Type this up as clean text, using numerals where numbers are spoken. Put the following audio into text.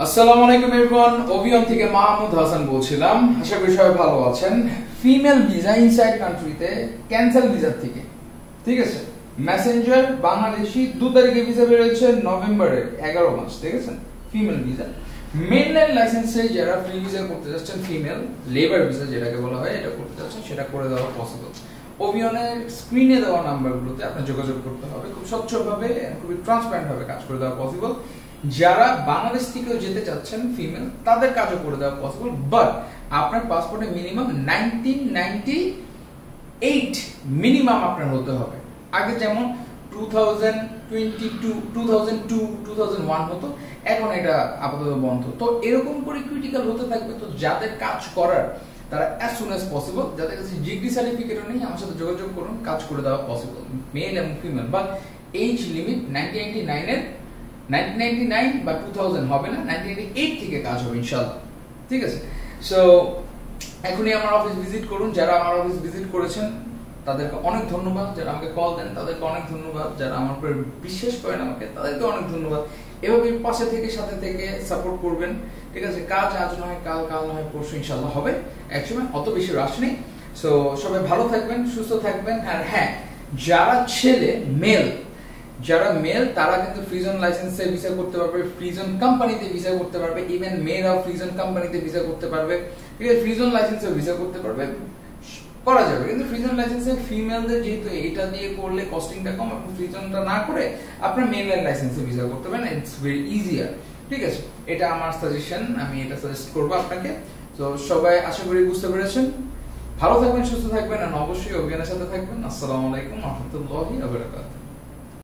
আসসালামু আলাইকুম এভরিওয়ান, ওভিয়ন থেকে মাহমুদ হাসান বলছিলাম। আশা করি সবাই ভালো আছেন। ফিমেল ভিসা ইনসাইড কান্ট্রিতে ক্যান্সেল ভিসা থেকে, ঠিক আছে, মেসেঞ্জার বাংলাদেশি 2 তারিখে ভিসা বের হয়েছে, নভেম্বরের 11 মাস, ঠিক আছে। ফিমেল ভিসা মেইনল্যান্ড লাইসেন্সে যারা ফ্রি ভিসা করতে যাচ্ছেন, ফিমেল লেবার ভিসা যেটাকে বলা হয়, এটা করতে যাচ্ছেন, সেটা করে দেওয়া পসিবল। ওভিয়নের স্ক্রিনে দেওয়া নাম্বারগুলোতে আপনার যোগাযোগ করতে হবে। খুব স্বচ্ছভাবে, খুবই ট্রান্সপারেন্ট ভাবে কাজ করে দেওয়া পসিবল। যারা বাংলাদেশ থেকেও যেতে চাচ্ছেন ফিমেল, তাদের কাজও করে দেওয়া পসিবল, বাট আপনার পাসপোর্টে মিনিমাম 1998 মিনিমাম আপনার হতে হবে। আগে যেমন 2022 2002 2001 হতো, এখন এটা আপাতত বন্ধ। তো এরকম করে ক্রিটিক্যাল হতে থাকবে। তো যাদের কাজ করার, তারা as soon as possible, যাদের কাছে ডিগ্রি সার্টিফিকেটও নেই, আমার সাথে যোগাযোগ করুন, কাজ করে দেওয়া পসিবল, মেল এবং ফিমেল। বাট এজ লিমিট 1999 বা 2000 হবে না, 1998 থেকে কাজ হবে ইনশাআল্লাহ, ঠিক আছে। সো এখনই আমার অফিস ভিজিট করুন। যারা আমার অফিস ভিজিট করেছেন তাদেরকে অনেক ধন্যবাদ, যারা আমাকে কল দেন তাদেরকে অনেক ধন্যবাদ, যারা আমার উপর বিশ্বাস করেন আমাকে তাদেরকে অনেক ধন্যবাদ। এভাবে পাশে থেকে সাথে থেকে সাপোর্ট করবেন, ঠিক আছে। কাজ আজ নয় কাল, কাল নয় পরশু ইনশাআল্লাহ হবে একসময়, অত বেশি রাশ নেই। সো সবাই ভালো থাকবেন, সুস্থ থাকবেন। আর হ্যাঁ, যারা ছেলে যারা মেল তারা কিন্তু ফ্রিজন লাইসেন্সে ভিসা করতে পারবে, ফ্রিজন কোম্পানিতে ভিসা করতে পারবে, ইভেন মেয়েরাও ফ্রিজন কোম্পানিতে ভিসা করতে পারবে, ঠিক আছে। ফ্রিজন লাইসেন্সে ভিসা করতে পারবে, করা যাবে। কিন্তু ফ্রিজন লাইসেন্সে ফিমেলদের যেহেতু এটা দিয়ে করলে কস্টিংটা কম, আপনি ফ্রিজনটা না করে আপনার মেনল্যান্ড লাইসেন্সে ভিসা করতে পারেন, ইটস ভেরি ইজিয়ার, ঠিক আছে। এটা আমার সাজেশন, আমি এটা সাজেস্ট করবো আপনাকে। তো সবাই আশা করি বুঝতে পেরেছেন। ভালো থাকবেন, সুস্থ থাকবেন, আর অবশ্যই অভিযানের সাথে থাকবেন। আসসালামু আলাইকুম ওয়া রাহমাতুল্লাহি ওয়া বারাকাতুহু।